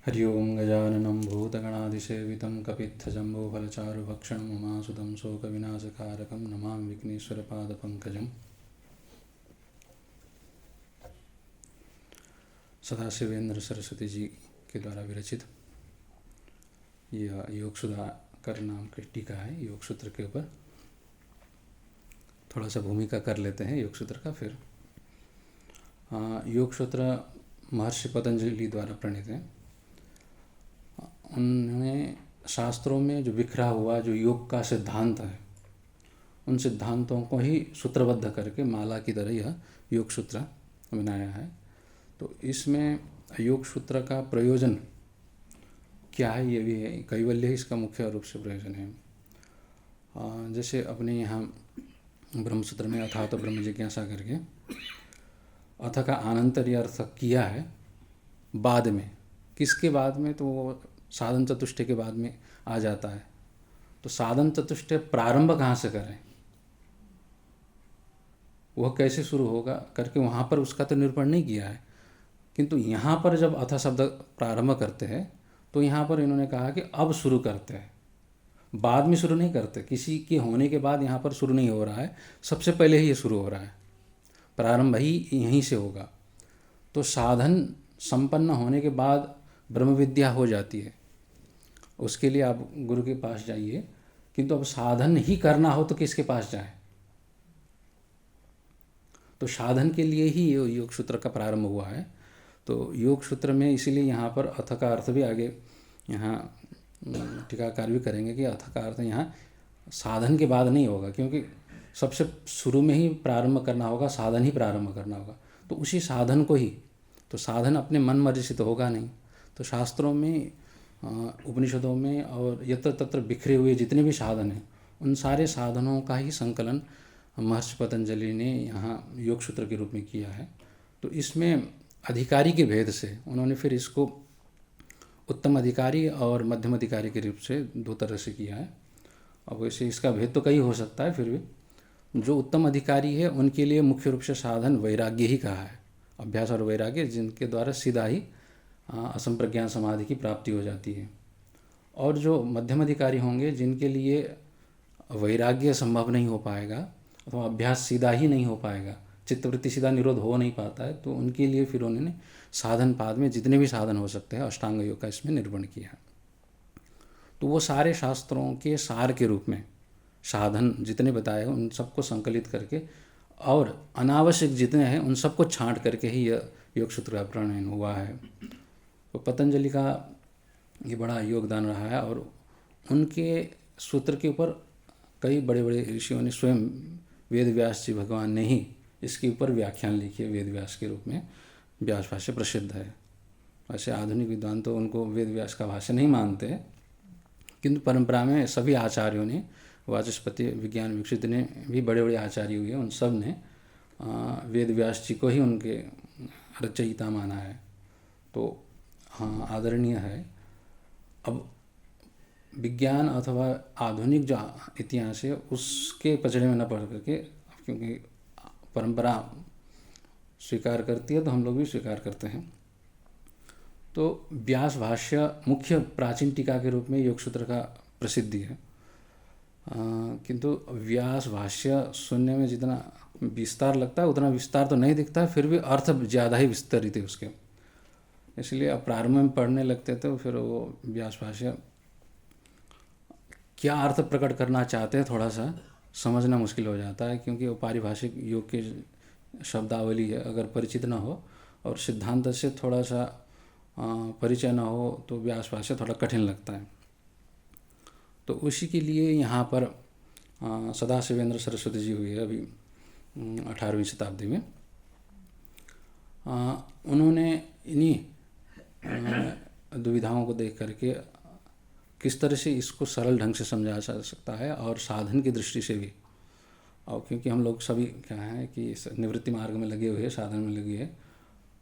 हरि ओं गजाननं भूतगणाधिसेवितं कपित्थजम्बूफलचारुभक्षणं उमासुतं शोकविनाशकारकं नमामि विघ्नेश्वरपादपङ्कजं। सदाशिवेंद्र सरस्वती जी के द्वारा विरचित यह योग सुधाकर नाम की टीका है। योग सूत्र के ऊपर थोड़ा सा भूमिका कर लेते हैं योग सूत्र का। फिर योग सूत्र महर्षि पतंजलि द्वारा प्रणीत है। उन्होंने शास्त्रों में जो बिखरा हुआ जो योग का सिद्धांत है, उन सिद्धांतों को ही सूत्रबद्ध करके माला की तरह यह योग सूत्र बनाया है। तो इसमें योग सूत्र का प्रयोजन क्या है ये भी है, कैवल्य ही इसका मुख्य रूप से प्रयोजन है। जैसे अपने यहाँ ब्रह्मसूत्र में अथा तो ब्रह्म जिज्ञासा करके अथ का आनंतर्य अर्थ किया है बाद में। किसके बाद में? तो वो साधन चतुष्टय के बाद में आ जाता है। तो साधन चतुष्टय प्रारंभ कहाँ से करें, वह कैसे शुरू होगा करके वहाँ पर उसका तो निरूपण नहीं किया है। किंतु यहाँ पर जब अथ शब्द प्रारंभ करते हैं तो यहाँ पर इन्होंने कहा कि अब शुरू करते हैं, बाद में शुरू नहीं करते। किसी के होने के बाद यहाँ पर शुरू नहीं हो रहा है, सबसे पहले ही ये शुरू हो रहा है, प्रारंभ ही यहीं से होगा। तो साधन संपन्न होने के बाद ब्रह्म विद्या हो जाती है, उसके लिए आप गुरु के पास जाइए। किंतु अब साधन ही करना हो तो किसके पास जाए? तो साधन के लिए ही योग सूत्र का प्रारंभ हुआ है। तो योग सूत्र में इसीलिए यहाँ पर अथ का अर्थ भी आगे यहाँ टीकाकार भी करेंगे कि अथ का अर्थ यहाँ साधन के बाद नहीं होगा, क्योंकि सबसे शुरू में ही प्रारंभ करना होगा, साधन ही प्रारंभ करना होगा। तो उसी साधन को ही, तो साधन अपने मन मर्जी से तो होगा नहीं। तो शास्त्रों में, उपनिषदों में और यत्र तत्र बिखरे हुए जितने भी साधन हैं, उन सारे साधनों का ही संकलन महर्षि पतंजलि ने यहाँ योग सूत्र के रूप में किया है। तो इसमें अधिकारी के भेद से उन्होंने फिर इसको उत्तम अधिकारी और मध्यम अधिकारी के रूप से दो तरह से किया है। अब वैसे इसका भेद तो कई हो सकता है, फिर भी जो उत्तम अधिकारी है उनके लिए मुख्य रूप से साधन वैराग्य ही कहा है। अभ्यास और वैराग्य, जिनके द्वारा सीधा ही असंप्रज्ञान समाधि की प्राप्ति हो जाती है। और जो मध्यम अधिकारी होंगे, जिनके लिए वैराग्य संभव नहीं हो पाएगा अथवा अभ्यास सीधा ही नहीं हो पाएगा, चित्तवृत्ति सीधा निरोध हो नहीं पाता है, तो उनके लिए फिर उन्होंने साधन पाद में जितने भी साधन हो सकते हैं अष्टांग योग का इसमें निरूपण किया। तो वो सारे शास्त्रों के सार के रूप में साधन जितने बताए हैं उन सबको संकलित करके और अनावश्यक जितने हैं उन सबको छांट करके ही यह योग सूत्र का प्रणयन हुआ है। तो पतंजलि का ये बड़ा योगदान रहा है और उनके सूत्र के ऊपर कई बड़े बड़े ऋषियों ने, स्वयं वेद व्यास जी भगवान ने ही इसके ऊपर व्याख्यान लिखी है। वेद व्यास के रूप में व्यास भाष्य प्रसिद्ध है। वैसे आधुनिक विद्वान तो उनको वेद व्यास का भाष्य नहीं मानते, किंतु परंपरा में सभी आचार्यों ने, वाचस्पति, विज्ञान विकसित ने भी बड़े बड़े आचार्य हुए, उन सब ने वेद व्यास जी को ही उनके रचयिता माना है। तो हाँ, आदरणीय है। अब विज्ञान अथवा आधुनिक जो इतिहास है उसके पचड़े में न पड़ करके, क्योंकि परंपरा स्वीकार करती है तो हम लोग भी स्वीकार करते हैं। तो व्यास भाष्य मुख्य प्राचीन टीका के रूप में योग सूत्र का प्रसिद्धि है। किंतु व्यास भाष्य सुनने में जितना विस्तार लगता है उतना विस्तार तो नहीं दिखता है, फिर भी अर्थ ज़्यादा ही विस्तरित है उसके। इसलिए अब प्रारंभ में पढ़ने लगते तो फिर वो व्यास भाष्य क्या अर्थ प्रकट करना चाहते हैं थोड़ा सा समझना मुश्किल हो जाता है, क्योंकि वो पारिभाषिक योग की शब्दावली है, अगर परिचित ना हो और सिद्धांत से थोड़ा सा परिचय ना हो तो व्यास भाष्य थोड़ा कठिन लगता है। तो उसी के लिए यहाँ पर सदाशिवेंद्र सरस्वती जी हुए अभी 18वीं शताब्दी में, उन्होंने इन्हीं दुविधाओं को देख करके किस तरह से इसको सरल ढंग से समझा जा सकता है और साधन की दृष्टि से भी। और क्योंकि हम लोग सभी क्या है कि निवृत्ति मार्ग में लगे हुए, साधन में लगे हैं।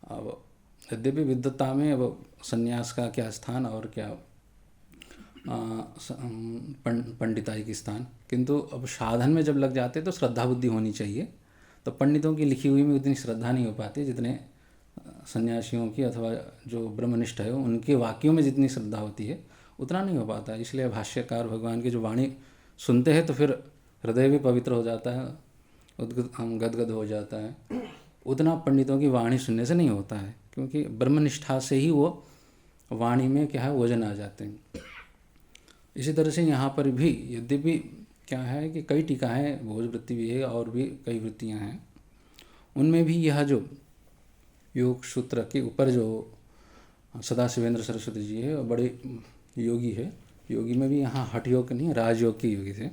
अब यद्यपि विद्वत्ता में अब संन्यास का क्या स्थान और क्या पंडिताई की स्थान, किंतु अब साधन में जब लग जाते तो श्रद्धा बुद्धि होनी चाहिए। तो पंडितों की लिखी हुई में उतनी श्रद्धा नहीं हो पाती जितने सन्यासियों की अथवा जो ब्रह्मनिष्ठ है उनके वाक्यों में जितनी श्रद्धा होती है उतना नहीं हो पाता। इसलिए भाष्यकार भगवान की जो वाणी सुनते हैं तो फिर हृदय भी पवित्र हो जाता है, हम गदगद हो जाता है। उतना पंडितों की वाणी सुनने से नहीं होता है, क्योंकि ब्रह्मनिष्ठा से ही वो वाणी में क्या है वजन आ जाते हैं। इसी तरह से यहाँ पर भी यद्यपि क्या है कि कई टीकाएँ, भोज वृत्ति भी है और भी कई वृत्तियाँ हैं, उनमें भी यह जो योग सूत्र के ऊपर जो सदाशिवेंद्र सरस्वती जी है, बड़े योगी है। योगी में भी यहाँ हठ योग नहीं, राजयोग के योगी थे।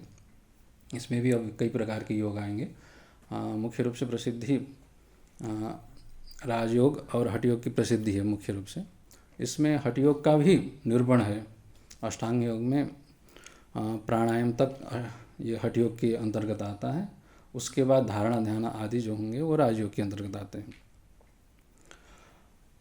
इसमें भी अब कई प्रकार के योग आएंगे। मुख्य रूप से प्रसिद्धि राजयोग और हठ योग की प्रसिद्धि है मुख्य रूप से। इसमें हठ योग का भी निरूपण है। अष्टांग योग में प्राणायाम तक ये हठ योग के अंतर्गत आता है। उसके बाद धारणा ध्यान आदि जो होंगे वो राजयोग के अंतर्गत आते हैं।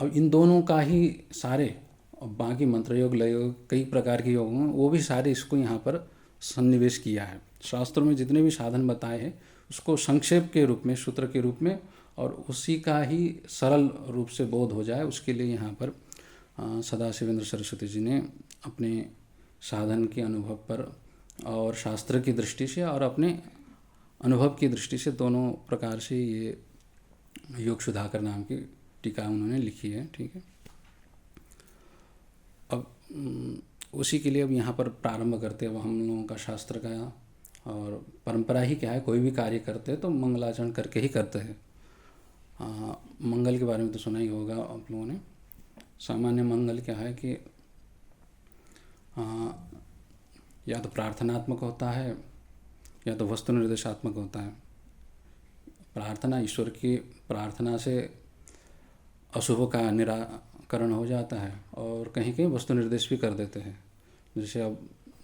अब इन दोनों का ही सारे बाकी मंत्र योग, लय योग, कई प्रकार के योग हैं, वो भी सारे इसको यहाँ पर सन्निवेश किया है। शास्त्रों में जितने भी साधन बताए हैं उसको संक्षेप के रूप में, सूत्र के रूप में, और उसी का ही सरल रूप से बोध हो जाए उसके लिए यहाँ पर सदाशिवेंद्र सरस्वती जी ने अपने साधन के अनुभव पर और शास्त्र की दृष्टि से और अपने अनुभव की दृष्टि से दोनों प्रकार से ये योग सुधाकर नाम की टीका उन्होंने लिखी है। ठीक है, अब उसी के लिए अब यहाँ पर प्रारंभ करते हैं। अब हम लोगों का शास्त्र का और परंपरा ही क्या है, कोई भी कार्य करते हैं तो मंगलाचरण करके ही करते हैं। मंगल के बारे में तो सुना ही होगा आप लोगों ने। सामान्य मंगल क्या है कि या तो प्रार्थनात्मक होता है या तो वस्तु निर्देशात्मक होता है। प्रार्थना, ईश्वर की प्रार्थना से अशुभ का निराकरण हो जाता है और कहीं कहीं वस्तु निर्देश भी कर देते हैं। जैसे अब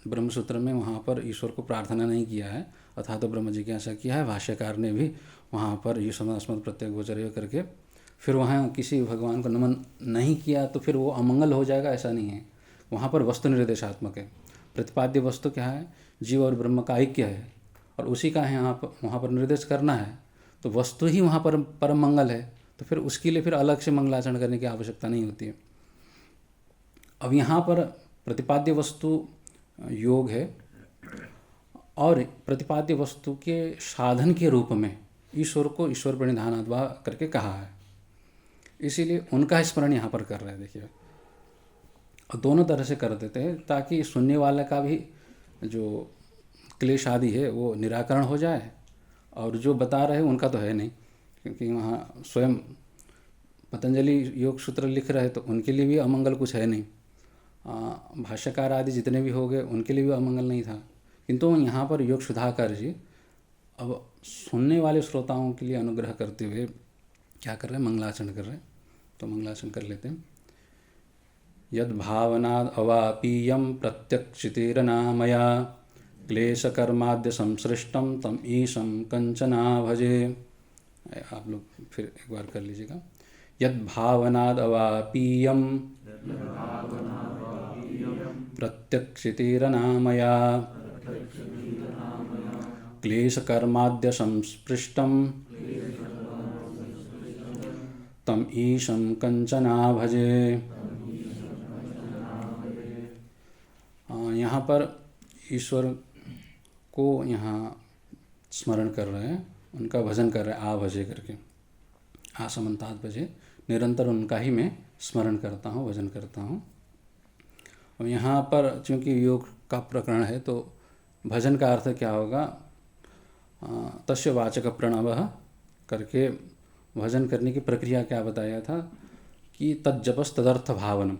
ब्रह्मसूत्र में वहाँ पर ईश्वर को प्रार्थना नहीं किया है, अथा तो ब्रह्म जिज्ञासा किया है। भाष्यकार ने भी वहाँ पर ईश्वर अस्मत् प्रत्येक गोचर्य करके फिर वहाँ किसी भगवान को नमन नहीं किया तो फिर वो अमंगल हो जाएगा, ऐसा नहीं है। वहाँ पर वस्तु निर्देशात्मक है। प्रतिपाद्य वस्तु क्या है, जीव और ब्रह्म का ऐक्य है और उसी का है वहाँ पर निर्देश करना है। तो वस्तु ही वहाँ पर परम मंगल है, तो फिर उसके लिए फिर अलग से मंगलाचरण करने की आवश्यकता नहीं होती है। अब यहाँ पर प्रतिपाद्य वस्तु योग है और प्रतिपाद्य वस्तु के साधन के रूप में ईश्वर को ईश्वर प्रणिधानाद्वा करके कहा है, इसीलिए उनका स्मरण यहाँ पर कर रहे हैं। देखिए, और दोनों तरह से कर देते हैं ताकि सुनने वाले का भी जो क्लेश आदि है वो निराकरण हो जाए, और जो बता रहे हैं उनका तो है नहीं, क्योंकि वहाँ स्वयं पतंजलि योग सूत्र लिख रहे हैं तो उनके लिए भी अमंगल कुछ है नहीं। भाष्यकार आदि जितने भी हो गए उनके लिए भी अमंगल नहीं था, किंतु यहाँ पर योग सुधाकर जी अब सुनने वाले श्रोताओं के लिए अनुग्रह करते हुए क्या कर रहे हैं, मंगलाचरण कर रहे हैं। तो मंगलाचरण कर लेते हैं। यद भावनाद अवापीयम प्रत्यक्षितेरना मया क्लेशकर्माद्य संसृष्टम तम ईशम कंचना भजे। आप लोग फिर एक बार कर लीजिएगा। यद भावनाद अवापीयम प्रत्यक्षितेरना मया क्लेशकर्माद्य संस्पृष्टम तम ईशम कंचना भजे। यहाँ पर ईश्वर को यहाँ स्मरण कर रहे हैं, उनका भजन कर रहे हैं, आ भजे करके, आसमंतात भजे, निरंतर उनका ही मैं स्मरण करता हूँ, भजन करता हूँ। और यहाँ पर चूँकि योग का प्रकरण है तो भजन का अर्थ क्या होगा, तस्य वाचक प्रणवः करके भजन करने की प्रक्रिया क्या बताया था कि तज्जपस तदर्थ भावनम।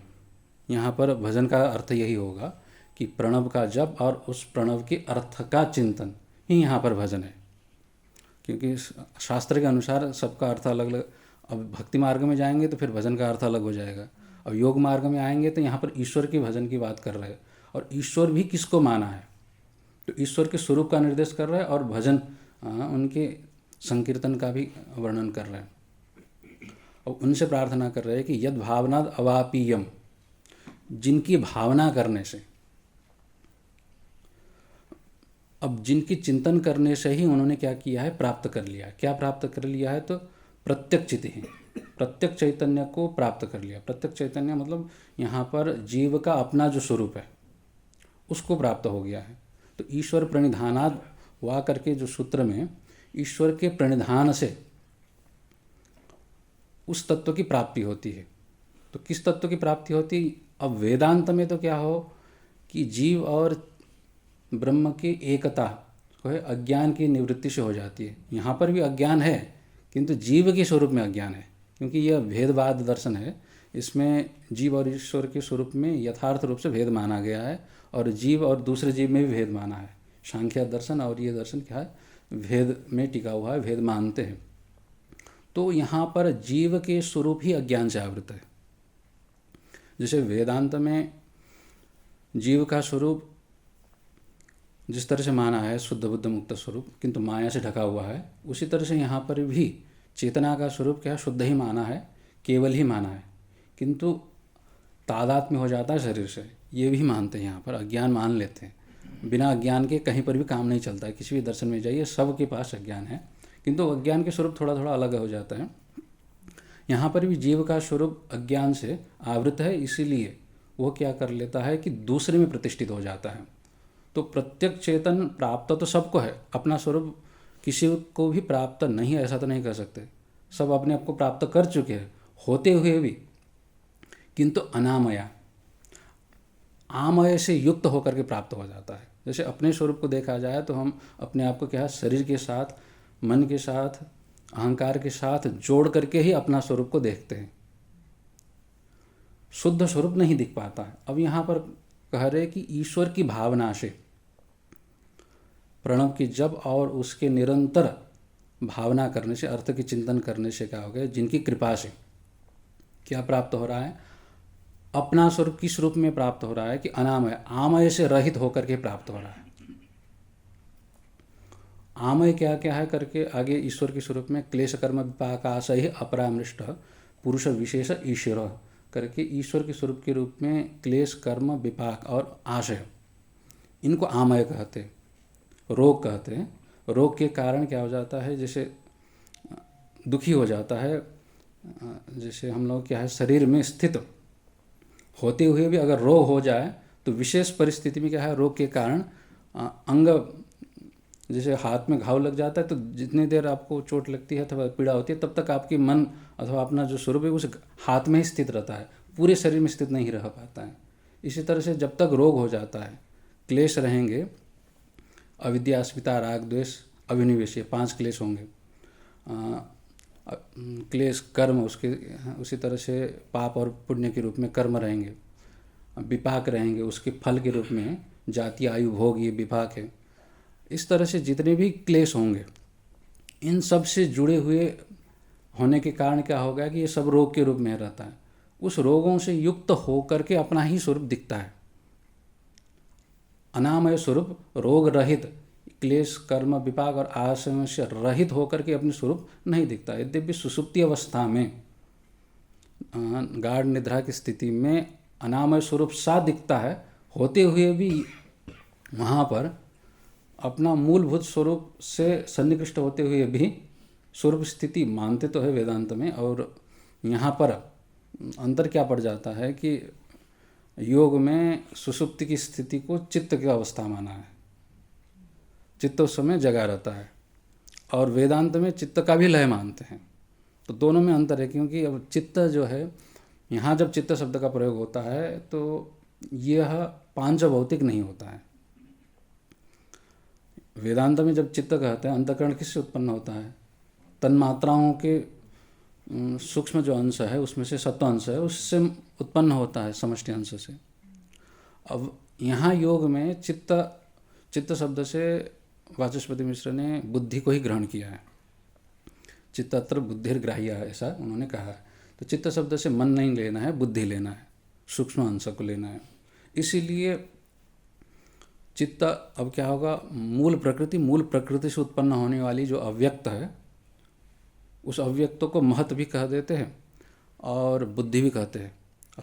यहाँ पर भजन का अर्थ यही होगा कि प्रणव का जप और उस प्रणव के अर्थ का चिंतन ही यहाँ पर भजन है, क्योंकि शास्त्र के अनुसार सबका अर्थ अलग अलग। अब भक्ति मार्ग में जाएंगे तो फिर भजन का अर्थ अलग हो जाएगा। अब योग मार्ग में आएंगे तो यहाँ पर ईश्वर के भजन की बात कर रहे हैं, और ईश्वर भी किसको माना है, तो ईश्वर के स्वरूप का निर्देश कर रहे हैं और भजन उनके संकीर्तन का भी वर्णन कर रहे हैं। और उनसे प्रार्थना कर रहे हैं कि यद भावनाद अवापीयम, जिनकी भावना करने से, अब जिनकी चिंतन करने से ही उन्होंने क्या किया है, प्राप्त कर लिया। क्या प्राप्त कर लिया है, तो प्रत्यक्षित ही, प्रत्यक्ष चैतन्य को प्राप्त कर लिया। प्रत्यक्ष चैतन्य मतलब यहाँ पर जीव का अपना जो स्वरूप है उसको प्राप्त हो गया है। तो ईश्वर प्रणिधानाद वा करके जो सूत्र में ईश्वर के प्रणिधान से उस तत्व की प्राप्ति होती है। तो किस तत्व की प्राप्ति होती? अब वेदांत में तो क्या हो कि जीव और ब्रह्म की एकता जो है अज्ञान की निवृत्ति से हो जाती है। यहाँ पर भी अज्ञान है किंतु जीव के स्वरूप में अज्ञान है, क्योंकि यह भेदवाद दर्शन है। इसमें जीव और ईश्वर के स्वरूप में यथार्थ रूप से भेद माना गया है और जीव और दूसरे जीव में भी भेद माना है। सांख्य दर्शन और ये दर्शन क्या है, भेद में टिका हुआ है, भेद मानते हैं। तो यहाँ पर जीव के स्वरूप ही अज्ञान से आवृत है। जैसे वेदांत में जीव का स्वरूप जिस तरह से माना है शुद्ध बुद्ध मुक्त स्वरूप, किंतु माया से ढका हुआ है, उसी तरह से यहाँ पर भी चेतना का स्वरूप क्या है, शुद्ध ही माना है, केवल ही माना है, किंतु तादात्म्य हो जाता है शरीर से, ये भी मानते हैं। यहाँ पर अज्ञान मान लेते हैं। बिना अज्ञान के कहीं पर भी काम नहीं चलता है। किसी भी दर्शन में जाइए सबके पास अज्ञान है, किंतु अज्ञान के स्वरूप थोड़ा थोड़ा अलग हो जाता है। यहाँ पर भी जीव का स्वरूप अज्ञान से आवृत है, इसीलिए वो क्या कर लेता है कि दूसरे में प्रतिष्ठित हो जाता है। तो प्रत्यक्ष चेतन प्राप्त तो सबको है, अपना स्वरूप किसी को भी प्राप्त नहीं है ऐसा तो नहीं कह सकते। सब अपने आप को प्राप्त कर चुके हैं होते हुए भी, किंतु अनामया, आमय से युक्त होकर के प्राप्त हो जाता है। जैसे अपने स्वरूप को देखा जाए तो हम अपने आप को क्या है, शरीर के साथ, मन के साथ, अहंकार के साथ जोड़ करके ही अपना स्वरूप को देखते हैं। शुद्ध स्वरूप नहीं दिख पाता है। अब यहाँ पर कह रहे कि ईश्वर की भावना से, प्रणव की जप और उसके निरंतर भावना करने से, अर्थ की चिंतन करने से क्या हो गया, जिनकी कृपा से क्या प्राप्त हो रहा है, अपना स्वरूप किस रूप में प्राप्त हो रहा है कि अनामय, आमय से रहित होकर के प्राप्त हो रहा है। आमय क्या क्या है करके आगे ईश्वर के स्वरूप में क्लेश कर्म विपाक आशय अपरामृष्ट पुरुष विशेष ईश्वर करके ईश्वर के स्वरूप के रूप में क्लेश कर्म विपाक और आशय, इनको आमय कहते हैं, रोग कहते हैं। रोग के कारण क्या हो जाता है, जैसे दुखी हो जाता है, जैसे हम लोग क्या है शरीर में स्थित होते हुए भी अगर रोग हो जाए तो विशेष परिस्थिति में क्या है, रोग के कारण अंग, जैसे हाथ में घाव लग जाता है तो जितनी देर आपको चोट लगती है अथवा पीड़ा होती है तब तक आपकी मन अथवा अपना जो स्वरूप है उस हाथ में ही स्थित रहता है, पूरे शरीर में स्थित नहीं रह पाता है। इसी तरह से जब तक रोग हो जाता है, क्लेश रहेंगे, अविद्या अस्मिता राग द्वेष अभिनिवेश, ये 5 क्लेश होंगे। क्लेश कर्म, उसके उसी तरह से पाप और पुण्य के रूप में कर्म रहेंगे, विपाक रहेंगे, उसके फल के रूप में जाति आयु भोग, ये विपाक है। इस तरह से जितने भी क्लेश होंगे इन सब से जुड़े हुए होने के कारण क्या होगा कि ये सब रोग के रूप में रहता है। उस रोगों से युक्त होकर के अपना ही स्वरूप दिखता है। अनामय स्वरूप, रोग रहित, क्लेश कर्म विपाक और आशयों से रहित होकर के अपने स्वरूप नहीं दिखता। यद्यपि सुसुप्ति अवस्था में, गाढ़ निद्रा की स्थिति में अनामय स्वरूप सा दिखता है, होते हुए भी वहाँ पर अपना मूलभूत स्वरूप से सन्निकृष्ट होते हुए भी स्वरूप स्थिति मानते तो है वेदांत में। और यहाँ पर अंतर क्या पड़ जाता है कि योग में सुसुप्ति की स्थिति को चित्त की अवस्था माना है, चित्त उस समय जगा रहता है, और वेदांत में चित्त का भी लय मानते हैं। तो दोनों में अंतर है, क्योंकि अब चित्त जो है, यहाँ जब चित्त शब्द का प्रयोग होता है तो यह पांच भौतिक नहीं होता है। वेदांत में जब चित्त कहते हैं, अंतःकरण किससे उत्पन्न होता है, तन्मात्राओं के सूक्ष्म जो अंश है उसमें से सत्व अंश है उससे उत्पन्न होता है, समष्टि अंश से। अब यहाँ योग में चित्त शब्द से वाचस्पति मिश्र ने बुद्धि को ही ग्रहण किया है। चित्तत्र बुद्धिर्ग्राह्य, ऐसा उन्होंने कहा है। तो चित्त शब्द से मन नहीं लेना है, बुद्धि लेना है, सूक्ष्म अंश को लेना है। इसीलिए चित्त अब क्या होगा, मूल प्रकृति से उत्पन्न होने वाली जो अव्यक्त है, उस अव्यक्त को महत भी कह देते हैं और बुद्धि भी कहते हैं।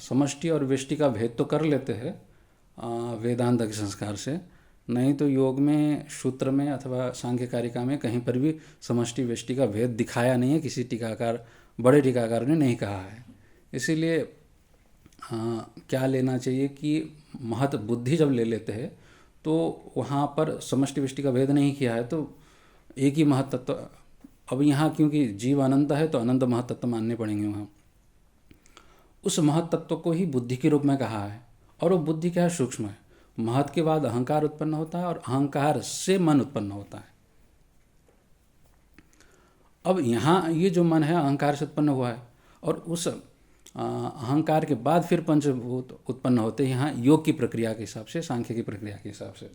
समष्टि और व्यष्टि का भेद तो कर लेते हैं वेदांत के संस्कार से, नहीं तो योग में, सूत्र में अथवा सांख्य कारिका में कहीं पर भी समष्टि व्यष्टि का भेद दिखाया नहीं है किसी टीकाकार बड़े टीकाकारों ने नहीं कहा है। इसीलिए क्या लेना चाहिए कि महत बुद्धि जब ले लेते हैं तो वहाँ पर समष्टि विष्टि का भेद नहीं किया है, तो एक ही महतत्व। अब यहाँ क्योंकि जीव अनंत है तो अनंत महतत्व मानने पड़ेंगे वहाँ। उस महतत्व को ही बुद्धि के रूप में कहा है, और वो बुद्धि क्या है? सूक्ष्म है। महत के बाद अहंकार उत्पन्न होता है और अहंकार से मन उत्पन्न होता है। अब यहाँ ये जो मन है अहंकार से उत्पन्न हुआ है, और उस अहंकार के बाद फिर पंचभूत उत्पन्न होते हैं यहाँ योग की प्रक्रिया के हिसाब से, सांख्य की प्रक्रिया के हिसाब से।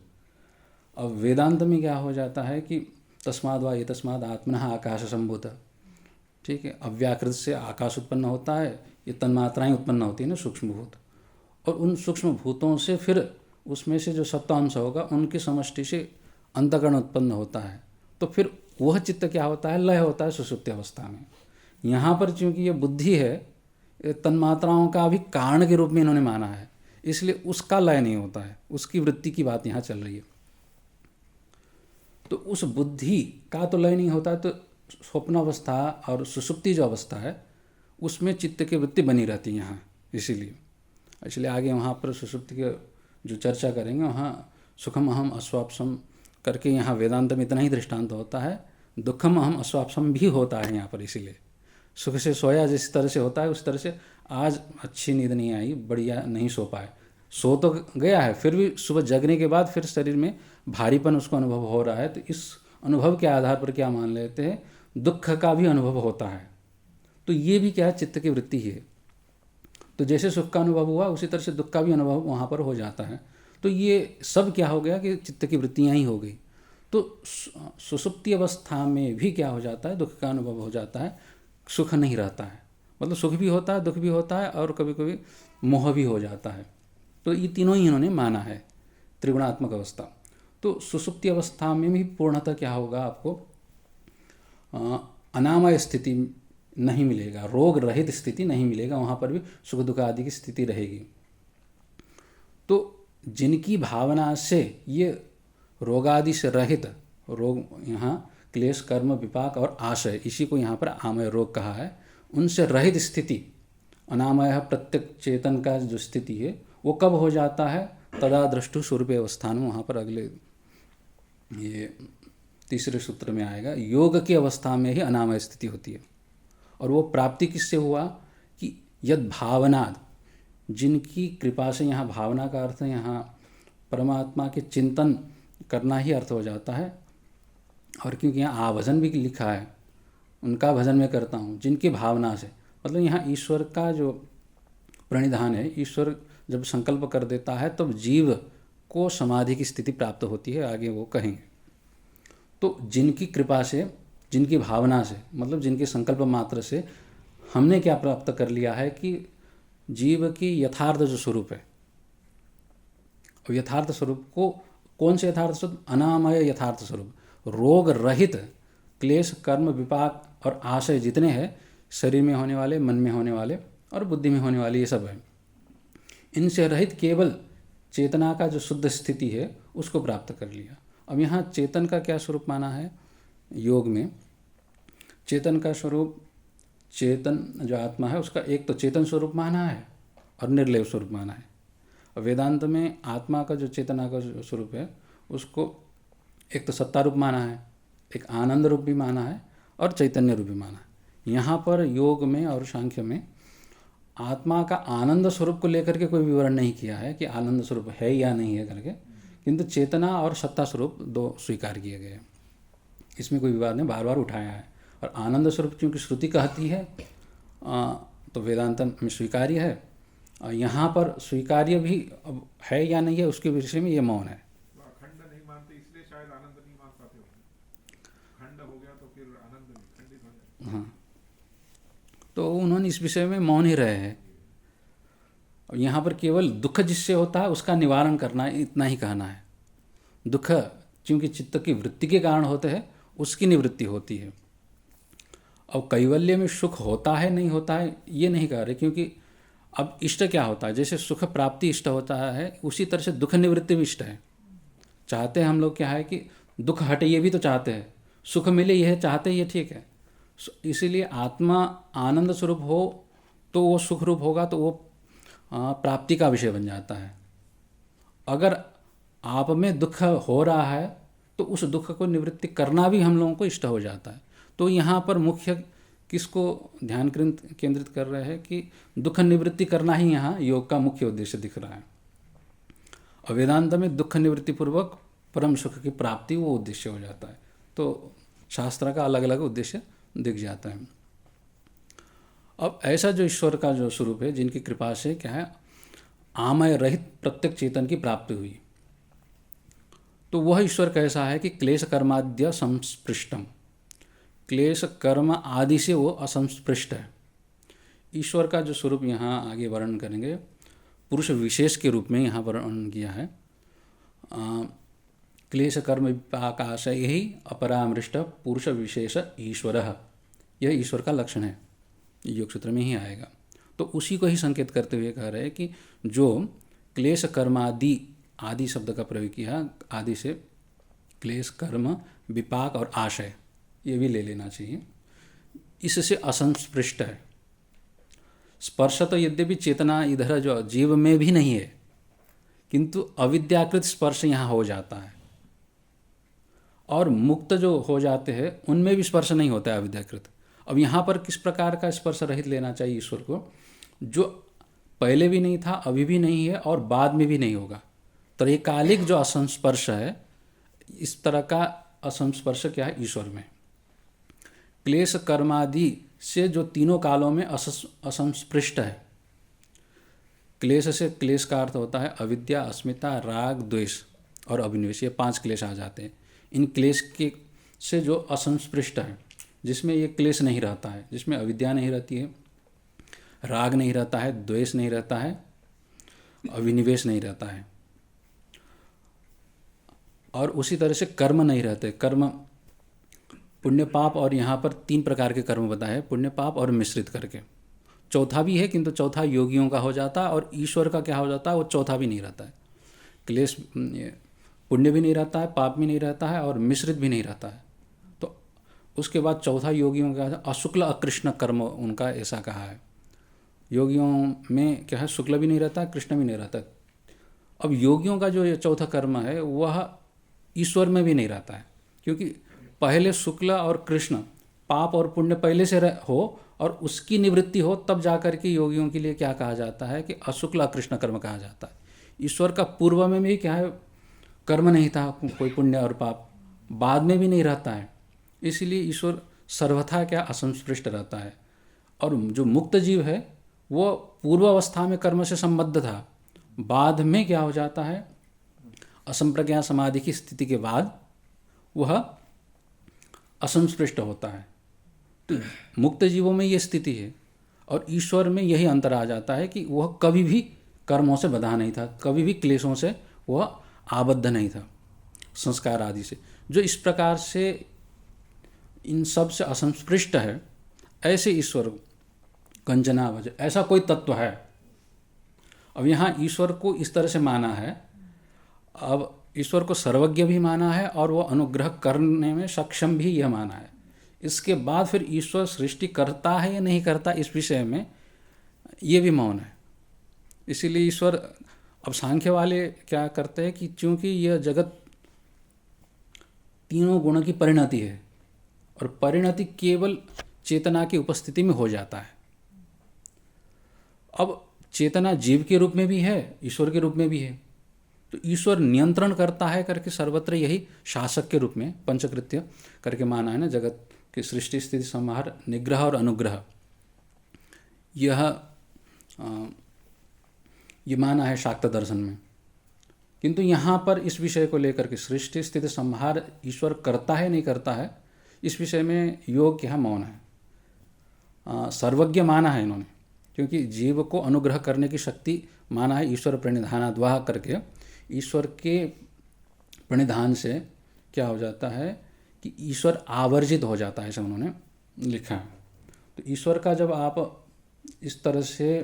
अब वेदांत में क्या हो जाता है कि तस्माद वा ये तस्माद आत्मनः आकाश संभूत, ठीक है, अव्याकृत से आकाश उत्पन्न होता है, ये तन्मात्राएं उत्पन्न होती है ना, सूक्ष्म भूत, और उन सूक्ष्म भूतों से फिर उसमें से जो सप्तांश होगा उनकी समष्टि से अंतःकरण उत्पन्न होता है। तो फिर वह चित्त क्या होता है? लय होता है सुषुप्ति अवस्था में। यहाँ पर चूँकि ये बुद्धि है, तन्मात्राओं का भी कारण के रूप में इन्होंने माना है, इसलिए उसका लय नहीं होता है, उसकी वृत्ति की बात यहाँ चल रही है। तो उस बुद्धि का तो लय नहीं होता, तो स्वप्न अवस्था और सुषुप्ति जो अवस्था है उसमें चित्त की वृत्ति बनी रहती है यहाँ। इसलिए आगे वहाँ पर सुषुप्ति के जो चर्चा करेंगे वहाँ सुखम अहम अस्वाप्सम करके यहाँ वेदांत में इतना ही दृष्टांत होता है, दुखम अहम अस्वाप्सम भी होता है यहाँ पर। इसीलिए सुख से सोया जिस तरह से होता है उस तरह से आज अच्छी नींद नहीं आई, बढ़िया नहीं सो पाए, सो तो गया है, फिर भी सुबह जगने के बाद फिर शरीर में भारीपन उसको अनुभव हो रहा है, तो इस अनुभव के आधार पर क्या मान लेते हैं? दुख का भी अनुभव होता है। तो ये भी क्या है? चित्त की वृत्ति है। तो जैसे सुख का अनुभव हुआ उसी तरह से दुख का भी अनुभव वहाँ पर हो जाता है। तो ये सब क्या हो गया कि चित्त की वृत्तियाँ ही हो गई। तो सुषुप्ति अवस्था में भी क्या हो जाता है? दुख का अनुभव हो जाता है, सुख नहीं रहता है। मतलब सुख भी होता है, दुख भी होता है, और कभी कभी मोह भी हो जाता है। तो ये तीनों ही इन्होंने माना है, त्रिगुणात्मक अवस्था। तो सुषुप्ति अवस्था में भी पूर्णतः क्या होगा? आपको अनामय स्थिति नहीं मिलेगा, रोग रहित स्थिति नहीं मिलेगा, वहाँ पर भी सुख दुख आदि की स्थिति रहेगी। तो जिनकी भावना से ये रोगादि से रहित, रोग यहाँ क्लेश कर्म विपाक और आशय, इसी को यहाँ पर आमय रोग कहा है, उनसे रहित स्थिति, अनामय प्रत्येक चेतन का जो स्थिति है वो कब हो जाता है? तदा दृष्टु स्वरूप अवस्थान में, वहाँ पर अगले ये तीसरे सूत्र में आएगा, योग की अवस्था में ही अनामय स्थिति होती है। और वो प्राप्ति किससे हुआ? कि यद भावनाद, जिनकी कृपा से, यहाँ भावना का अर्थ यहाँ परमात्मा के चिंतन करना ही अर्थ हो जाता है। और क्योंकि यहाँ आभजन भी लिखा है, उनका भजन मैं करता हूँ जिनकी भावना से, मतलब यहाँ ईश्वर का जो प्रणिधान है, ईश्वर जब संकल्प कर देता है तब जीव को समाधि की स्थिति प्राप्त होती है, आगे वो कहेंगे। तो जिनकी कृपा से, जिनकी भावना से, मतलब जिनके संकल्प मात्र से हमने क्या प्राप्त कर लिया है कि जीव की यथार्थ जो स्वरूप है, और यथार्थ स्वरूप को, कौन से यथार्थ स्वरूप? अनामय यथार्थ स्वरूप, रोग रहित, क्लेश कर्म विपाक और आशय जितने हैं शरीर में होने वाले, मन में होने वाले और बुद्धि में होने वाले, ये सब है, इनसे रहित केवल चेतना का जो शुद्ध स्थिति है उसको प्राप्त कर लिया। अब यहाँ चेतन का क्या स्वरूप माना है? योग में चेतन का स्वरूप, चेतन जो आत्मा है उसका एक तो चेतन स्वरूप माना है और निर्लेप स्वरूप माना है। और वेदांत में आत्मा का जो चेतना का जो स्वरूप है उसको एक तो सत्ता रूप माना है, एक आनंद रूप भी माना है और चैतन्य रूप भी माना है। यहाँ पर योग में और सांख्य में आत्मा का आनंद स्वरूप को लेकर के कोई विवरण नहीं किया है कि आनंद स्वरूप है या नहीं है करके, किंतु चेतना और सत्ता स्वरूप दो स्वीकार किए गए हैं। इसमें कोई विवाद ने बार बार उठाया है। और आनंद स्वरूप क्योंकि श्रुति कहती है तो वेदांत में स्वीकार्य है, और यहाँ पर स्वीकार्य भी अब है या नहीं है उसके विषय में ये मौन है। खंड नहीं मानते इसलिए शायद आनंद नहीं मान पाते हो, खंड हो गया तो फिर आनंद खंडित हो जाए। हाँ, तो उन्होंने इस विषय में मौन ही रहे हैं। और यहाँ पर केवल दुख जिससे होता है उसका निवारण करना है, इतना ही कहना है। दुख क्योंकि चित्त की वृत्ति के कारण होते हैं, उसकी निवृत्ति होती है। और कैवल्य में सुख होता है नहीं होता है ये नहीं कह रहे, क्योंकि अब इष्ट क्या होता है? जैसे सुख प्राप्ति इष्ट होता है उसी तरह से दुख निवृत्ति भी इष्ट है। चाहते हैं हम लोग क्या है कि दुख हटे, ये भी तो चाहते हैं, सुख मिले यह चाहते हैं, ये ठीक है। इसीलिए आत्मा आनंद स्वरूप हो तो वो सुख रूप होगा, तो वो प्राप्ति का विषय बन जाता है। अगर आप में दुख हो रहा है तो उस दुख को निवृत्ति करना भी हम लोगों को इष्ट हो जाता है। तो यहाँ पर मुख्य किसको ध्यान केंद्रित कर रहे हैं कि दुख निवृत्ति करना ही यहाँ योग का मुख्य उद्देश्य दिख रहा है। और वेदांत में दुख निवृत्ति पूर्वक परम सुख की प्राप्ति वो उद्देश्य हो जाता है। तो शास्त्र का अलग अलग उद्देश्य दिख जाता है। अब ऐसा जो ईश्वर का जो स्वरूप है, जिनकी कृपा से क्या है आमय रहित प्रत्येक चेतन की प्राप्ति हुई, तो वह ईश्वर कैसा है कि क्लेश कर्माद्य संस्पृष्टम, क्लेश कर्म आदि से वो असंस्पृष्ट है। ईश्वर का जो स्वरूप यहाँ आगे वर्णन करेंगे, पुरुष विशेष के रूप में यहाँ वर्णन किया है। क्लेश कर्म विपाकाश यही अपरामृष्ट पुरुष विशेष ईश्वर, यह ईश्वर का लक्षण है, योग सूत्र में ही आएगा। तो उसी को ही संकेत करते हुए कह रहे हैं कि जो क्लेश कर्मादि, आदि शब्द का प्रयोग किया, आदि से क्लेश कर्म विपाक और आशय, ये भी ले लेना चाहिए, इससे असंस्पृष्ट है। स्पर्श तो यद्यपि चेतना इधर जो जीव में भी नहीं है, किंतु अविद्याकृत स्पर्श यहाँ हो जाता है, और मुक्त जो हो जाते हैं उनमें भी स्पर्श नहीं होता है अविद्याकृत। अब यहाँ पर किस प्रकार का स्पर्श रहित लेना चाहिए ईश्वर को, जो पहले भी नहीं था, अभी भी नहीं है और बाद में भी नहीं होगा। तो ये कालिक जो असंस्पर्श है, इस तरह का असंस्पर्श क्या है ईश्वर में। क्लेश कर्मादि से जो तीनों कालों में असंस्पृष्ट है। क्लेश से क्लेश का अर्थ होता है अविद्या, अस्मिता, राग, द्वेष और अभिनिवेश, ये 5 क्लेश आ जाते हैं। इन क्लेश के से जो असंस्पृष्ट है, जिसमें ये क्लेश नहीं रहता है, जिसमें अविद्या नहीं रहती है, राग नहीं रहता है, द्वेष नहीं रहता है, अभिनिवेश नहीं रहता है, और उसी तरह से कर्म नहीं रहते। कर्म पुण्य पाप, और यहाँ पर 3 प्रकार के कर्म बताए हैं, पुण्य पाप और मिश्रित करके। चौथा भी है, किंतु चौथा योगियों का हो जाता है, और ईश्वर का क्या हो जाता है, वो चौथा भी नहीं रहता है। क्लेश पुण्य भी नहीं रहता है, पाप भी नहीं रहता है, और मिश्रित भी नहीं रहता है। तो उसके बाद चौथा योगियों का अशुक्ल अकृष्ण कर्म, उनका ऐसा कहा है। योगियों में क्या है, शुक्ल भी नहीं रहता, कृष्ण भी नहीं रहता। अब योगियों का जो ये चौथा कर्म है वह ईश्वर में भी नहीं रहता है, क्योंकि पहले शुक्ल और कृष्ण, पाप और पुण्य पहले से हो और उसकी निवृत्ति हो, तब जाकर के योगियों के लिए क्या कहा जाता है कि अशुक्ल अकृष्ण कर्म कहा जाता है। ईश्वर का पूर्व में भी क्या है, कर्म नहीं था, कोई पुण्य और पाप, बाद में भी नहीं रहता है, इसलिए ईश्वर सर्वथा क्या असंस्पृष्ट रहता है। और जो मुक्त जीव है वो पूर्व अवस्था में कर्म से संबद्ध था, बाद में क्या हो जाता है, असंप्रज्ञा समाधि की स्थिति के बाद वह असंस्पृष्ट होता है। तो मुक्त जीवों में ये स्थिति है, और ईश्वर में यही अंतर आ जाता है कि वह कभी भी कर्मों से बंधा नहीं था, कभी भी क्लेशों से वह आबद्ध नहीं था, संस्कार आदि से। जो इस प्रकार से इन सब से असंस्पृष्ट है, ऐसे ईश्वर कंचनावज, ऐसा कोई तत्व है। अब यहाँ ईश्वर को इस तरह से माना है, अब ईश्वर को सर्वज्ञ भी माना है और वो अनुग्रह करने में सक्षम भी यह माना है। इसके बाद फिर ईश्वर सृष्टि करता है या नहीं करता, इस विषय में ये भी मौन है। इसीलिए ईश्वर, अब सांख्य वाले क्या करते हैं कि चूंकि यह जगत तीनों गुणों की परिणति है, और परिणति केवल चेतना की उपस्थिति में हो जाता है। अब चेतना जीव के रूप में भी है, ईश्वर के रूप में भी है, तो ईश्वर नियंत्रण करता है करके सर्वत्र यही शासक के रूप में पंचकृत्य करके माना है ना, जगत की सृष्टि स्थिति संहार निग्रह और अनुग्रह, ये माना है शाक्त दर्शन में। किंतु यहाँ पर इस विषय को लेकर के सृष्टि स्थिति संहार ईश्वर करता है नहीं करता है, इस विषय में योग क्या मौन है। सर्वज्ञ माना है इन्होंने, क्योंकि जीव को अनुग्रह करने की शक्ति माना है ईश्वर प्रणिधानाद्वाह करके। ईश्वर के प्रणिधान से क्या हो जाता है कि ईश्वर आवर्जित हो जाता है, ऐसा उन्होंने लिखा है। तो ईश्वर का जब आप इस तरह से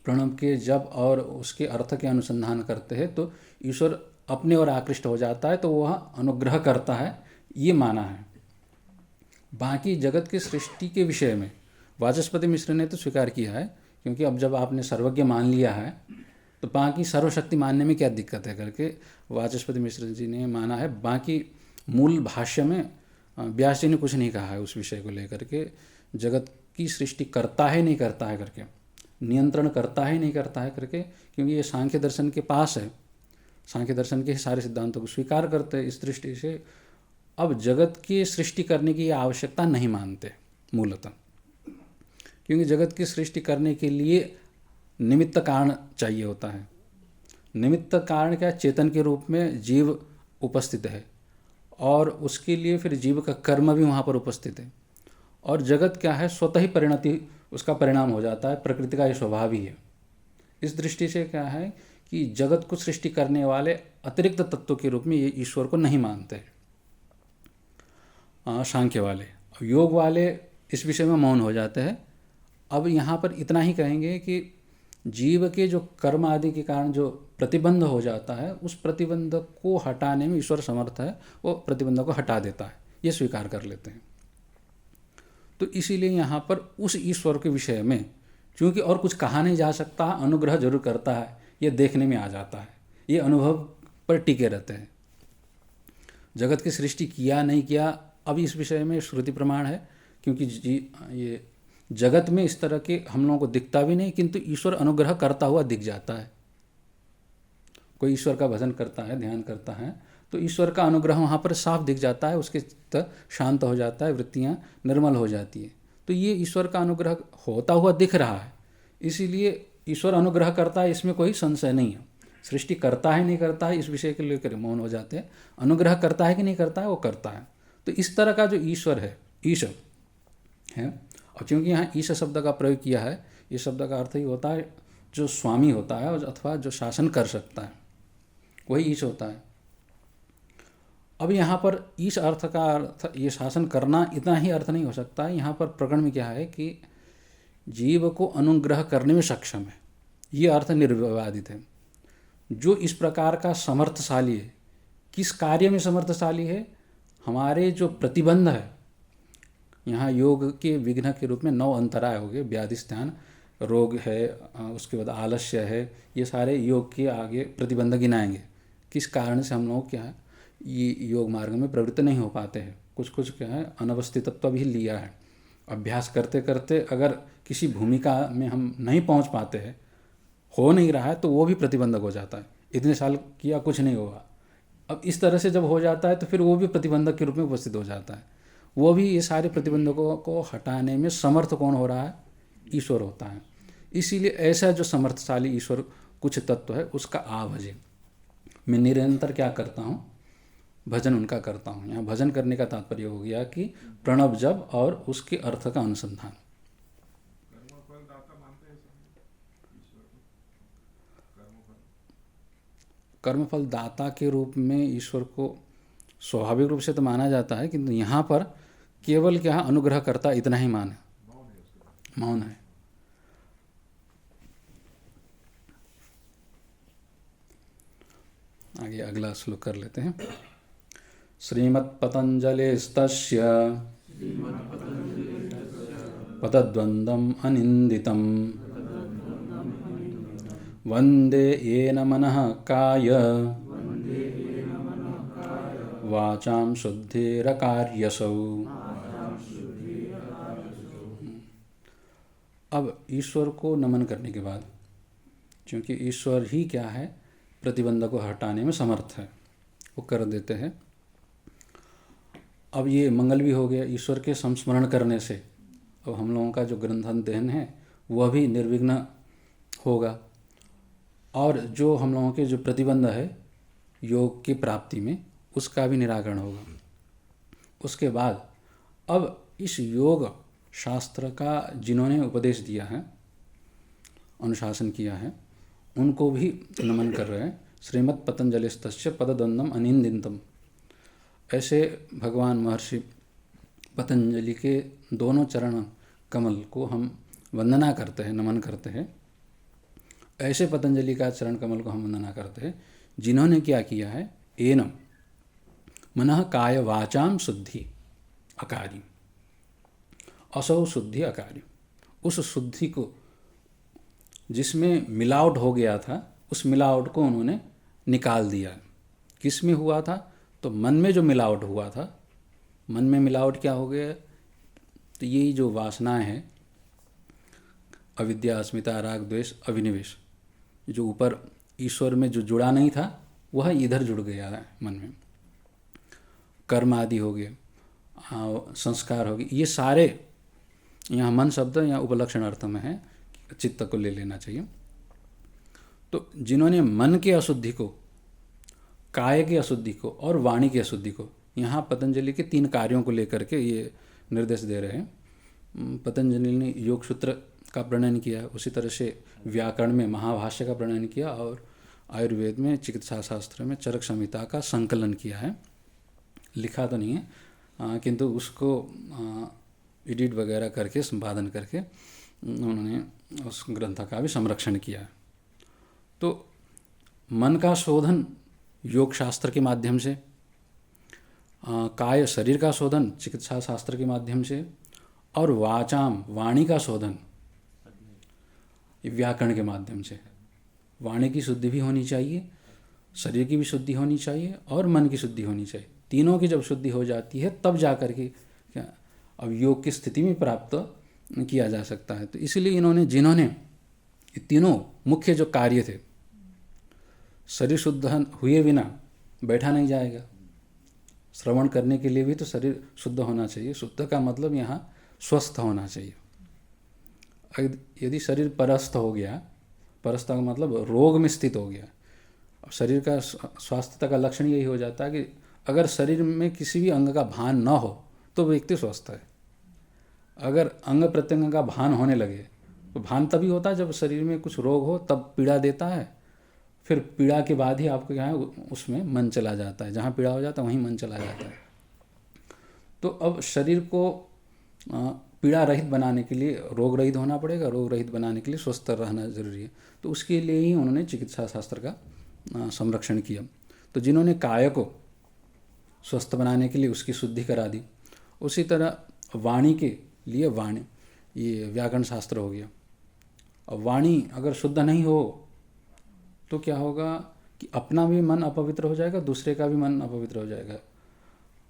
प्रणव के जब और उसके अर्थ के अनुसंधान करते हैं, तो ईश्वर अपने ओर आकृष्ट हो जाता है, तो वह अनुग्रह करता है, ये माना है। बाकी जगत की सृष्टि के विषय में वाचस्पति मिश्र ने तो स्वीकार किया है, क्योंकि अब जब आपने सर्वज्ञ मान लिया है तो बाकी सर्वशक्ति मानने में क्या दिक्कत है करके वाचस्पति मिश्र जी ने माना है। बाकी मूल भाष्य में व्यास जी ने कुछ नहीं कहा है उस विषय को लेकर के, जगत की सृष्टि करता है नहीं करता है करके, नियंत्रण करता है नहीं करता है करके, क्योंकि ये सांख्य दर्शन के पास है, सांख्य दर्शन के सारे सिद्धांतों को स्वीकार करते हैं। इस दृष्टि से अब जगत की सृष्टि करने की आवश्यकता नहीं मानते मूलतः, क्योंकि जगत की सृष्टि करने के लिए निमित्त कारण चाहिए होता है। निमित्त कारण क्या, चेतन के रूप में जीव उपस्थित है और उसके लिए फिर जीव का कर्म भी वहाँ पर उपस्थित है। और जगत क्या है, स्वतः ही परिणति उसका परिणाम हो जाता है, प्रकृति का ये स्वभाव ही है। इस दृष्टि से क्या है कि जगत को सृष्टि करने वाले अतिरिक्त तत्व के रूप में ये ईश्वर को नहीं मानते सांख्य वाले। योग वाले इस विषय में मौन हो जाते हैं। अब यहाँ पर इतना ही कहेंगे कि जीव के जो कर्म आदि के कारण जो प्रतिबंध हो जाता है, उस प्रतिबंध को हटाने में ईश्वर समर्थ है, वो प्रतिबंध को हटा देता है, ये स्वीकार कर लेते हैं। तो इसीलिए यहाँ पर उस ईश्वर के विषय में क्योंकि और कुछ कहा नहीं जा सकता, अनुग्रह जरूर करता है, ये देखने में आ जाता है, ये अनुभव पर टिके रहते हैं। जगत की सृष्टि किया नहीं किया, अब इस विषय में श्रुति प्रमाण है, क्योंकि ये जगत में इस तरह के हम लोगों को दिखता भी नहीं, किंतु ईश्वर अनुग्रह करता हुआ दिख जाता है। कोई ईश्वर का भजन करता है, ध्यान करता है, तो ईश्वर का अनुग्रह वहाँ पर साफ दिख जाता है, उसके चित्त शांत हो जाता है, वृत्तियाँ निर्मल हो जाती है। तो ये ईश्वर का अनुग्रह होता हुआ दिख रहा है, इसीलिए ईश्वर अनुग्रह करता है, इसमें कोई संशय नहीं है। सृष्टि करता है नहीं करता है इस विषय के लेकर मौन हो जाते हैं। अनुग्रह करता है कि नहीं करता है, वो करता है। तो इस तरह का जो ईश्वर है, ईश है। और क्योंकि यहाँ ईश शब्द का प्रयोग किया है, इस शब्द का अर्थ ही होता है जो स्वामी होता है अथवा जो शासन कर सकता है, वही ईश होता है। अब यहाँ पर इस अर्थ का अर्थ ये शासन करना इतना ही अर्थ नहीं हो सकता है। यहाँ पर प्रकरण में क्या है कि जीव को अनुग्रह करने में सक्षम है, ये अर्थ निर्विवादित है। जो इस प्रकार का समर्थशाली है, किस कार्य में समर्थशाली है, हमारे जो प्रतिबंध है, यहाँ योग के विघ्न के रूप में 9 अंतराय हो गए, व्याधिस्थान, रोग है, उसके बाद आलस्य है, ये सारे योग के आगे प्रतिबंध गिनाएंगे। किस कारण से हम लोग क्या है ये योग मार्ग में प्रवृत्त नहीं हो पाते हैं। कुछ कुछ क्या है अनवस्थितत्व भी लिया है। अभ्यास करते करते अगर किसी भूमिका में हम नहीं पहुंच पाते हैं, हो नहीं रहा है, तो वो भी प्रतिबंधक हो जाता है। इतने साल किया कुछ नहीं हुआ, अब इस तरह से जब हो जाता है तो फिर वो भी प्रतिबंधक के रूप में उपस्थित हो जाता है। वो भी ये सारे प्रतिबंधकों को हटाने में समर्थ कौन हो रहा है, ईश्वर होता है। इसीलिए ऐसा जो समर्थशाली ईश्वर कुछ तत्व है उसका आभजन मैं निरंतर क्या करता हूँ, भजन उनका करता हूँ। यहाँ भजन करने का तात्पर्य हो गया कि प्रणव जप और उसके अर्थ का अनुसंधान। कर्मफल दाता के रूप में ईश्वर को स्वाभाविक रूप से तो माना जाता है, किंतु यहाँ पर केवल क्या अनुग्रह करता इतना ही मान है, मौन है। आगे अगला श्लोक कर लेते हैं। श्रीमत्पतंजलिस्तस्य पदद्वन्द्वम् अनिन्दितं वन्दे येन मनः काय वाचां शुद्धिरकार्यसौ। अब ईश्वर को नमन करने के बाद, क्योंकि ईश्वर ही क्या है प्रतिबंध को हटाने में समर्थ है, वो कर देते हैं। अब ये मंगल भी हो गया ईश्वर के संस्मरण करने से। अब हम लोगों का जो ग्रंथाध्ययन है वह भी निर्विघ्न होगा, और जो हम लोगों के जो प्रतिबंध है योग की प्राप्ति में, उसका भी निराकरण होगा। उसके बाद अब इस योग शास्त्र का जिन्होंने उपदेश दिया है, अनुशासन किया है, उनको भी नमन कर रहे हैं। श्रीमद् पतंजलिस्तस्य पदद्वन्द्वम् अनिन्दितम्। ऐसे भगवान महर्षि पतंजलि के दोनों चरण कमल को हम वंदना करते हैं, नमन करते हैं। ऐसे पतंजलि का चरण कमल को हम वंदना करते हैं जिन्होंने क्या किया है, एनम मनः काय वाचाम शुद्धि अकारी। असौ शुद्धि अकार्य, उस शुद्धि को जिसमें मिलावट हो गया था उस मिलावट को उन्होंने निकाल दिया। किस में हुआ था? तो मन में जो मिलावट हुआ था, मन में मिलावट क्या हो गया? तो यही जो वासनाएं हैं, अविद्या, अस्मिता, राग, द्वेष, अभिनिवेश, जो ऊपर ईश्वर में जो जुड़ा नहीं था वह इधर जुड़ गया है मन में। कर्म आदि हो गए, संस्कार हो गए, ये सारे, यहाँ मन शब्द यहाँ उपलक्षण अर्थ में है, चित्त को ले लेना चाहिए। तो जिन्होंने मन के अशुद्धि को, काय की अशुद्धि को और वाणी की अशुद्धि को, यहाँ पतंजलि के 3 कार्यों को लेकर के ये निर्देश दे रहे हैं। पतंजलि ने योग सूत्र का प्रणयन किया, उसी तरह से व्याकरण में महाभाष्य का प्रणयन किया और आयुर्वेद में चिकित्सा शास्त्र में चरक संहिता का संकलन किया है। लिखा तो नहीं है, किंतु उसको एडिट वगैरह करके, संपादन करके उन्होंने उस ग्रंथ का भी संरक्षण किया है। तो मन का शोधन योग शास्त्र के माध्यम से, काय शरीर का शोधन चिकित्सा शास्त्र के माध्यम से, और वाचाम वाणी का शोधन व्याकरण के माध्यम से। वाणी की शुद्धि भी होनी चाहिए, शरीर की भी शुद्धि होनी चाहिए और मन की शुद्धि होनी चाहिए। तीनों की जब शुद्धि हो जाती है तब जा कर के क्या अब योग की स्थिति में प्राप्त किया जा सकता है। तो इसलिए इन्होंने, जिन्होंने ये तीनों मुख्य जो कार्य थे, शरीर शुद्ध हुए बिना बैठा नहीं जाएगा। श्रवण करने के लिए भी तो शरीर शुद्ध होना चाहिए। शुद्ध का मतलब यहाँ स्वस्थ होना चाहिए। यदि शरीर परस्थ हो गया, परस्थ का मतलब रोग में स्थित हो गया, और शरीर का स्वास्थ्यता का लक्षण यही हो जाता है कि अगर शरीर में किसी भी अंग का भान न हो तो व्यक्ति स्वस्थ है। अगर अंग प्रत्यंग का भान होने लगे, तो भान तभी होता है जब शरीर में कुछ रोग हो, तब पीड़ा देता है। फिर पीड़ा के बाद ही आपको क्या है, उसमें मन चला जाता है। जहाँ पीड़ा हो जाता है वहीं मन चला जाता है। तो अब शरीर को पीड़ा रहित बनाने के लिए रोग रहित होना पड़ेगा, रोग रहित बनाने के लिए स्वस्थ रहना जरूरी है। तो उसके लिए ही उन्होंने चिकित्सा शास्त्र का संरक्षण किया। तो जिन्होंने काय को स्वस्थ बनाने के लिए उसकी शुद्धि करा दी, उसी तरह वाणी के लिए वाणी, ये व्याकरण शास्त्र हो गया। अब वाणी अगर शुद्ध नहीं हो तो क्या होगा कि अपना भी मन अपवित्र हो जाएगा, दूसरे का भी मन अपवित्र हो जाएगा।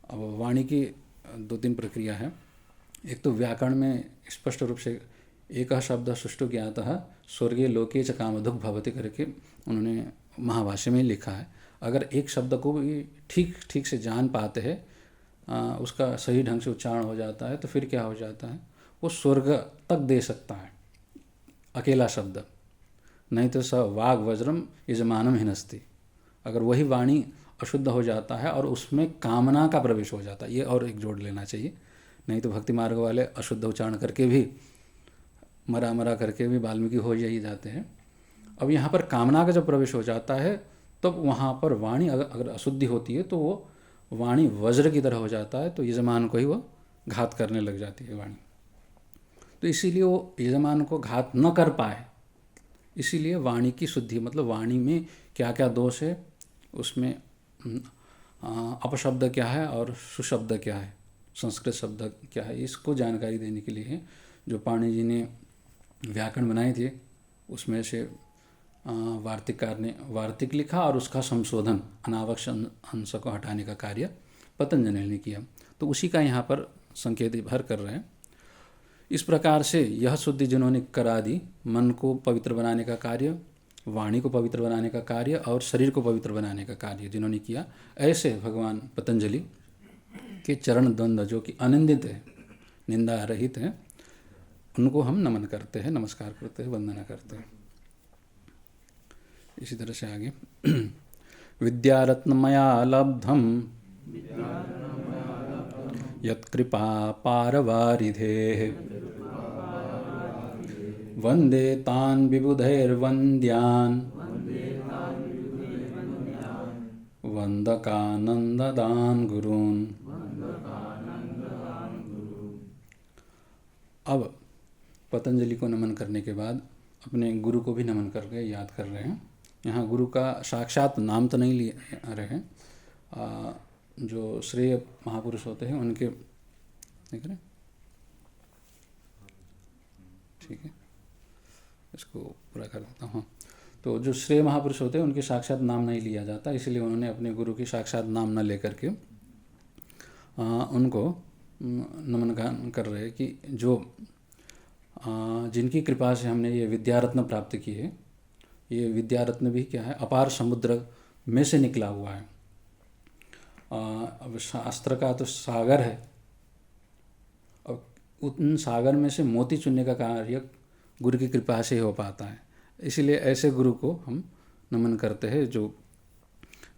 अब वाणी की 2-3 प्रक्रिया है। एक तो व्याकरण में स्पष्ट रूप से एक शब्द सुष्ठु ज्ञातः स्वर्गीय लोके च कामधुक् भवति करके उन्होंने महाभाष्य में लिखा है। अगर एक शब्द को भी ठीक से जान पाते हैं, उसका सही ढंग से उच्चारण हो जाता है, तो फिर क्या हो जाता है, वो स्वर्ग तक दे सकता है अकेला शब्द। नहीं तो स वाग वज्रम यजमानम हिनस्ति, अगर वही वाणी अशुद्ध हो जाता है और उसमें कामना का प्रवेश हो जाता है, ये और एक जोड़ लेना चाहिए। नहीं तो भक्ति मार्ग वाले अशुद्ध उच्चारण करके भी, मरा करके भी वाल्मीकि हो ही जाते हैं। अब यहाँ पर कामना का जब प्रवेश हो जाता है तब वहाँ पर वाणी अगर अशुद्धि होती है तो वो वाणी वज्र की तरह हो जाता है, तो यजमान को ही वो घात करने लग जाती है वाणी। तो इसीलिए वो यजमान को घात न कर पाए, इसीलिए वाणी की शुद्धि, मतलब वाणी में क्या क्या दोष है, उसमें अपशब्द क्या है और सुशब्द क्या है, संस्कृत शब्द क्या है, इसको जानकारी देने के लिए जो पाणिनि जी ने व्याकरण बनाए थे, उसमें से वार्तिककार ने वार्तिक लिखा और उसका संशोधन, अनावश्यक अंश को हटाने का कार्य पतंजलि ने किया। तो उसी का यहाँ पर संकेत भर कर रहे हैं। इस प्रकार से यह शुद्धि जिन्होंने करा दी, मन को पवित्र बनाने का कार्य, वाणी को पवित्र बनाने का कार्य और शरीर को पवित्र बनाने का कार्य जिन्होंने किया, ऐसे भगवान पतंजलि के चरण द्वंद्व जो कि अनिंदित है, निंदा रहित है, उनको हम नमन करते हैं, नमस्कार करते हैं, वंदना करते हैं। इसी तरह से आगे विद्यारत्नमया लब्धम यत्कृपा पारवारिधेः वंदे तान् विबुधैर्वन्द्यान् वंदकानंददान् गुरून्। अब पतंजलि को नमन करने के बाद अपने गुरु को भी नमन करके याद कर रहे हैं। यहाँ गुरु का साक्षात नाम तो नहीं ले रहे हैं, जो श्रेय महापुरुष होते हैं उनके, देख रहे हैं, ठीक है, इसको पूरा कर देता हूँ। तो जो श्रेय महापुरुष होते हैं उनके साक्षात नाम नहीं लिया जाता, इसलिए उन्होंने अपने गुरु की साक्षात नाम न लेकर के उनको नमन कर रहे हैं कि जो जिनकी कृपा से हमने ये विद्यारत्न प्राप्त की है, ये विद्यारत्न भी क्या है, अपार समुद्र में से निकला हुआ है। अब शास्त्र का तो सागर है, अब उन सागर में से मोती चुनने का कार्य गुरु की कृपा से हो पाता है। इसलिए ऐसे गुरु को हम नमन करते हैं, जो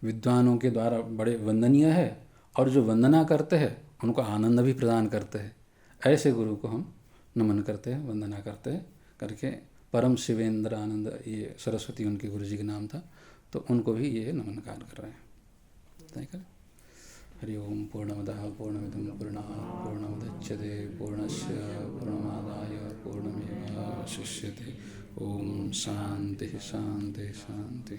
विद्वानों के द्वारा बड़े वंदनीय है और जो वंदना करते हैं उनको आनंद भी प्रदान करते हैं। ऐसे गुरु को हम नमन करते हैं, वंदना करते हैं करके। परम शिवेंद्र आनंद, ये सरस्वती उनके गुरु जी का नाम था, तो उनको भी ये नमनकार कर रहे हैं। तय करें। हरि ओम पूर्णमदः पूर्णमिदं पूर्णात् पूर्णमुदच्यते पूर्णस्य पूर्णमादाय पूर्णमेवावशिष्यते। ओम शांति शांति शांति।